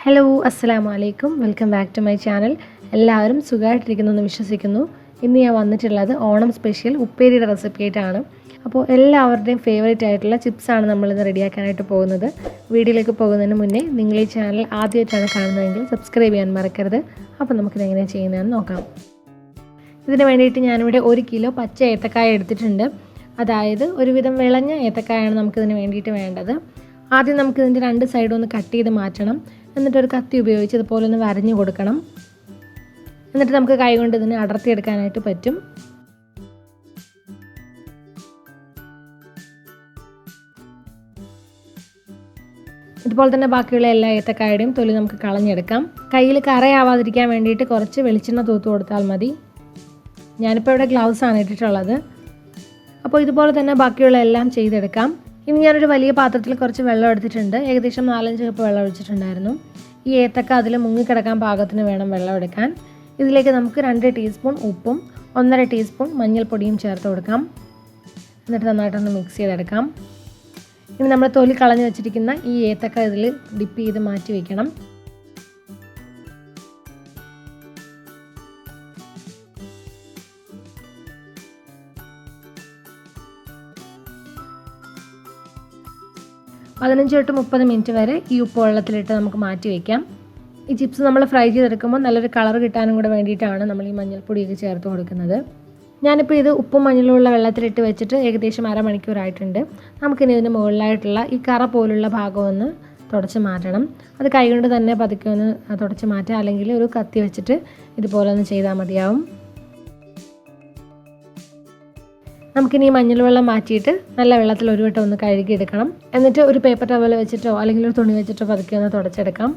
Hello അസ്സലാമു അലൈക്കും, welcome back to my channel. എല്ലാവരും സുഖമായിട്ടിരിക്കുന്നെന്ന് വിശ്വസിക്കുന്നു. ഇന്ന് ഞാൻ വന്നിട്ടുള്ളത് ഓണം സ്പെഷ്യൽ ഉപ്പേരിയുടെ റെസിപ്പി ആയിട്ടാണ്. അപ്പോൾ എല്ലാവരുടെയും ഫേവറേറ്റ് ആയിട്ടുള്ള ചിപ്സാണ് നമ്മളിന്ന് റെഡിയാക്കാനായിട്ട് പോകുന്നത്. വീഡിയോയിലേക്ക് പോകുന്നതിന് മുന്നേ നിങ്ങൾ ഈ ചാനൽ ആദ്യമായിട്ടാണ് കാണുന്നതെങ്കിൽ സബ്സ്ക്രൈബ് ചെയ്യാൻ മറക്കരുത്. അപ്പോൾ നമുക്കിത് എങ്ങനെയാണ് ചെയ്യുന്നതെന്ന് നോക്കാം. ഇതിന് വേണ്ടിയിട്ട് ഞാനിവിടെ 1 കിലോ പച്ച ഏത്തക്കായ എടുത്തിട്ടുണ്ട്. അതായത് ഒരുവിധം വിളഞ്ഞ ഏത്തക്കായാണ് നമുക്കിതിന് വേണ്ടിയിട്ട് വേണ്ടത്. ആദ്യം നമുക്കിതിൻ്റെ 2 സൈഡും ഒന്ന് കട്ട് ചെയ്ത് മാറ്റണം. എന്നിട്ടൊരു കത്തി ഉപയോഗിച്ച് ഇതുപോലെ ഒന്ന് വരഞ്ഞു കൊടുക്കണം. എന്നിട്ട് നമുക്ക് കൈ കൊണ്ട് ഇതിനെ അടർത്തിയെടുക്കാനായിട്ട് പറ്റും. ഇതുപോലെ തന്നെ ബാക്കിയുള്ള എല്ലാ ഏത്തക്കായുടെയും തൊലി നമുക്ക് കളഞ്ഞെടുക്കാം. കയ്യിൽ കറയാവാതിരിക്കാൻ വേണ്ടിയിട്ട് കുറച്ച് വെളിച്ചെണ്ണ തൂത്ത് കൊടുത്താൽ മതി. ഞാനിപ്പോൾ ഇവിടെ ഗ്ലൗസ് ആണ് ഇട്ടിട്ടുള്ളത്. അപ്പോൾ ഇതുപോലെ തന്നെ ബാക്കിയുള്ള എല്ലാം ചെയ്തെടുക്കാം. ഇനി ഞാനൊരു വലിയ പാത്രത്തിൽ കുറച്ച് വെള്ളം എടുത്തിട്ടുണ്ട്. ഏകദേശം 4-5 കപ്പ് വെള്ളം ഒഴിച്ചിട്ടുണ്ടായിരുന്നു. ഈ ഏത്തക്ക അതിൽ മുങ്ങിക്കിടക്കാൻ പാകത്തിന് വേണം വെള്ളം എടുക്കാൻ. ഇതിലേക്ക് നമുക്ക് 2 ടീസ്പൂൺ ഉപ്പും 1.5 ടീസ്പൂൺ മഞ്ഞൾപ്പൊടിയും ചേർത്ത് കൊടുക്കാം. എന്നിട്ട് നന്നായിട്ടൊന്ന് മിക്സ് ചെയ്തെടുക്കാം. ഇനി നമ്മൾ തൊലി കളഞ്ഞ് വെച്ചിരിക്കുന്ന ഈ ഏത്തക്ക ഇതിൽ ഡിപ്പ് ചെയ്ത് മാറ്റി വയ്ക്കണം. പതിനഞ്ച് തൊട്ട് 30 മിനിറ്റ് വരെ ഈ ഉപ്പ് വെള്ളത്തിലിട്ട് നമുക്ക് മാറ്റി വയ്ക്കാം. ഈ ചിപ്സ് നമ്മൾ ഫ്രൈ ചെയ്തെടുക്കുമ്പോൾ നല്ലൊരു കളർ കിട്ടാനും കൂടെ വേണ്ടിയിട്ടാണ് നമ്മൾ ഈ മഞ്ഞൾപ്പൊടിയൊക്കെ ചേർത്ത് കൊടുക്കുന്നത്. ഞാനിപ്പോൾ ഇത് ഉപ്പും മഞ്ഞളുള്ള വെള്ളത്തിലിട്ട് വെച്ചിട്ട് ഏകദേശം അരമണിക്കൂറായിട്ടുണ്ട്. നമുക്കിനി ഇതിന് മുകളിലായിട്ടുള്ള ഈ കറ പോലുള്ള ഭാഗം ഒന്ന് തുടച്ച് മാറ്റണം. അത് കൈകൊണ്ട് തന്നെ പതുക്കെ ഒന്ന് തുടച്ച് മാറ്റുക, അല്ലെങ്കിൽ ഒരു കത്തി വെച്ചിട്ട് ഇതുപോലെ ഒന്ന് ചെയ്താൽ മതിയാവും. നമുക്കിനി ഈ മഞ്ഞൾ വെള്ളം മാറ്റിയിട്ട് നല്ല വെള്ളത്തിൽ ഒരു വട്ടം ഒന്ന് കഴുകിയെടുക്കണം. എന്നിട്ട് ഒരു പേപ്പർ ടവൽ വെച്ചിട്ടോ അല്ലെങ്കിൽ ഒരു തുണി വെച്ചിട്ടോ പതുക്കെ ഒന്ന് തുടച്ചെടുക്കാം.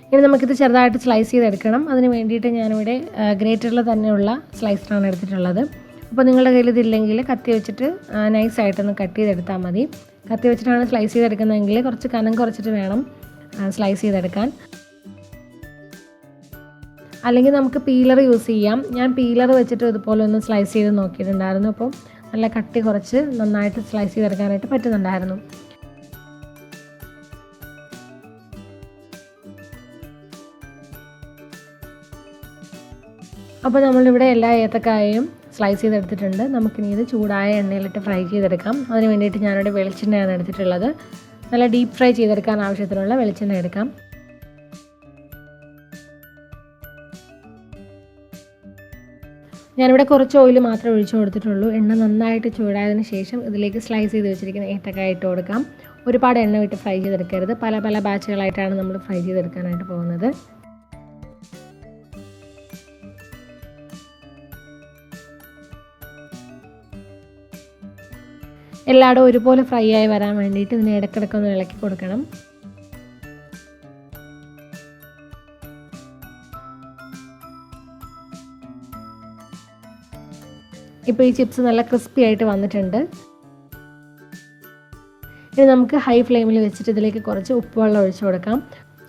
ഇനി നമുക്കിത് ചെറുതായിട്ട് സ്ലൈസ് ചെയ്തെടുക്കണം. അതിന് വേണ്ടിയിട്ട് ഞാനിവിടെ ഗ്രേറ്ററിൽ തന്നെയുള്ള സ്ലൈസറാണ് എടുത്തിട്ടുള്ളത്. അപ്പോൾ നിങ്ങളുടെ കയ്യിൽ ഇതില്ലെങ്കിൽ കത്തി വെച്ചിട്ട് നൈസായിട്ടൊന്ന് കട്ട് ചെയ്തെടുത്താൽ മതി. കത്തി വെച്ചിട്ടാണ് സ്ലൈസ് ചെയ്തെടുക്കുന്നതെങ്കിൽ കുറച്ച് കനം കുറച്ചിട്ട് വേണം സ്ലൈസ് ചെയ്തെടുക്കാൻ. അല്ലെങ്കിൽ നമുക്ക് പീലർ യൂസ് ചെയ്യാം. ഞാൻ പീലർ വെച്ചിട്ട് ഇതുപോലെ ഒന്ന് സ്ലൈസ് ചെയ്ത് നോക്കിയിട്ടുണ്ടായിരുന്നു. അപ്പോൾ നല്ല കട്ടി കുറച്ച് നന്നായിട്ട് സ്ലൈസ് ചെയ്തെടുക്കാനായിട്ട് പറ്റുന്നുണ്ടായിരുന്നു. അപ്പോൾ നമ്മളിവിടെ എല്ലാ ഏത്തക്കായയും സ്ലൈസ് ചെയ്തെടുത്തിട്ടുണ്ട്. നമുക്കിനി ഇത് ചൂടായ എണ്ണയിലിട്ട് ഫ്രൈ ചെയ്തെടുക്കാം. അതിന് വേണ്ടിയിട്ട് ഞാനിവിടെ വെളിച്ചെണ്ണയാണ് എടുത്തിട്ടുള്ളത്. നല്ല ഡീപ്പ് ഫ്രൈ ചെയ്തെടുക്കാൻ ആവശ്യത്തിനുള്ള വെളിച്ചെണ്ണ എടുക്കാം. ഞാനിവിടെ കുറച്ച് ഓയിൽ മാത്രമേ ഒഴിച്ചു കൊടുത്തിട്ടുള്ളൂ. എണ്ണ നന്നായിട്ട് ചൂടായതിന് ശേഷം ഇതിലേക്ക് സ്ലൈസ് ചെയ്ത് വെച്ചിരിക്കുന്ന ഏത്തക്കായ ഇട്ട് കൊടുക്കാം. ഒരുപാട് എണ്ണ വിട്ട് ഫ്രൈ ചെയ്തെടുക്കരുത്. പല പല ബാച്ചുകളായിട്ടാണ് നമ്മൾ ഫ്രൈ ചെയ്തെടുക്കാനായിട്ട് പോകുന്നത്. എല്ലായിടും ഒരുപോലെ ഫ്രൈ ആയി വരാൻ വേണ്ടിയിട്ട് ഇതിനെ ഇടയ്ക്കിടയ്ക്കൊന്ന് ഇളക്കി കൊടുക്കണം. ഇപ്പോൾ ഈ ചിപ്സ് നല്ല ക്രിസ്പി ആയിട്ട് വന്നിട്ടുണ്ട്. ഇനി നമുക്ക് ഹൈ ഫ്ലെയിമിൽ വെച്ചിട്ട് ഇതിലേക്ക് കുറച്ച് ഉപ്പ് വെള്ളം ഒഴിച്ചു കൊടുക്കാം.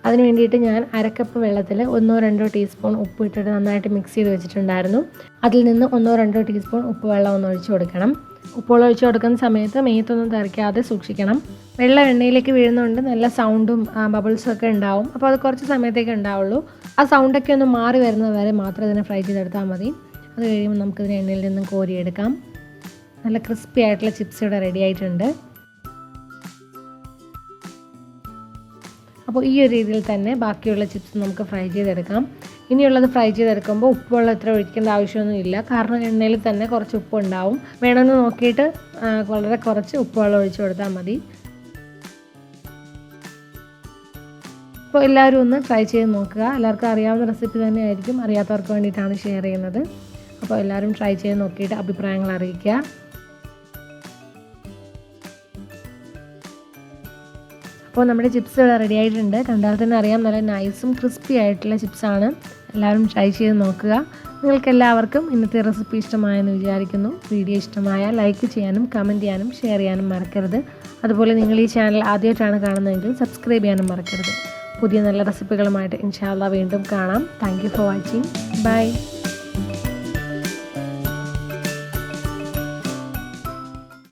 അതിന് വേണ്ടിയിട്ട് ഞാൻ 1 കപ്പ് വെള്ളത്തിൽ 1-2 ടീസ്പൂൺ ഉപ്പ് ഇട്ടിട്ട് നന്നായിട്ട് മിക്സ് ചെയ്ത് വെച്ചിട്ടുണ്ടായിരുന്നു. അതിൽ നിന്ന് 1-2 ടീസ്പൂൺ ഉപ്പ് വെള്ളം ഒന്ന് ഒഴിച്ചു കൊടുക്കണം. ഉപ്പുവെള്ളം ഒഴിച്ചു കൊടുക്കുന്ന സമയത്ത് മേത്തൊന്നും തെറിക്കാതെ സൂക്ഷിക്കണം. വെള്ളം എണ്ണയിലേക്ക് വീഴുന്നതുകൊണ്ട് നല്ല സൗണ്ടും ബബിൾസും ഒക്കെ ഉണ്ടാവും. അപ്പോൾ അത് കുറച്ച് സമയത്തേക്ക് ഉണ്ടാവുള്ളൂ. ആ സൗണ്ടൊക്കെ ഒന്ന് മാറി വരുന്നത് വരെ മാത്രം ഇതിനെ ഫ്രൈ ചെയ്തെടുത്താൽ മതി. അത് കഴിയുമ്പോൾ നമുക്കിതിന് എണ്ണയിൽ നിന്നും കോരിയെടുക്കാം. നല്ല ക്രിസ്പി ആയിട്ടുള്ള ചിപ്സ് ഇവിടെ റെഡി ആയിട്ടുണ്ട്. അപ്പോൾ ഈ ഒരു രീതിയിൽ തന്നെ ബാക്കിയുള്ള ചിപ്സ് നമുക്ക് ഫ്രൈ ചെയ്തെടുക്കാം. ഇനിയുള്ളത് ഫ്രൈ ചെയ്തെടുക്കുമ്പോൾ ഉപ്പുവെള്ളം ഇത്ര ഒഴിക്കേണ്ട ആവശ്യമൊന്നുമില്ല. കാരണം എണ്ണയിൽ തന്നെ കുറച്ച് ഉപ്പ് ഉണ്ടാവും. വേണമെന്ന് നോക്കിയിട്ട് വളരെ കുറച്ച് ഉപ്പുവെള്ളം ഒഴിച്ചു കൊടുത്താൽ മതി. അപ്പോൾ എല്ലാവരും ഒന്ന് ട്രൈ ചെയ്ത് നോക്കുക. എല്ലാവർക്കും അറിയാവുന്ന റെസിപ്പി തന്നെയായിരിക്കും. അറിയാത്തവർക്ക് വേണ്ടിയിട്ടാണ് ഷെയർ ചെയ്യുന്നത്. അപ്പോൾ എല്ലാവരും ട്രൈ ചെയ്ത് നോക്കിയിട്ട് അഭിപ്രായങ്ങൾ അറിയിക്കുക. അപ്പോൾ നമ്മുടെ ചിപ്സ് ഇവിടെ റെഡി ആയിട്ടുണ്ട്. കണ്ടാൽ തന്നെ അറിയാം, നല്ല നൈസും ക്രിസ്പി ആയിട്ടുള്ള ചിപ്സാണ്. എല്ലാവരും ട്രൈ ചെയ്ത് നോക്കുക. നിങ്ങൾക്ക് എല്ലാവർക്കും ഇന്നത്തെ റെസിപ്പി ഇഷ്ടമായെന്ന് വിചാരിക്കുന്നു. വീഡിയോ ഇഷ്ടമായാൽ ലൈക്ക് ചെയ്യാനും കമൻറ്റ് ചെയ്യാനും ഷെയർ ചെയ്യാനും മറക്കരുത്. അതുപോലെ നിങ്ങൾ ഈ ചാനൽ ആദ്യമായിട്ടാണ് കാണുന്നതെങ്കിൽ സബ്സ്ക്രൈബ് ചെയ്യാനും മറക്കരുത്. പുതിയ നല്ല റെസിപ്പികളുമായിട്ട് ഇൻഷാ അല്ലാഹ് വീണ്ടും കാണാം. Thank you for watching. By.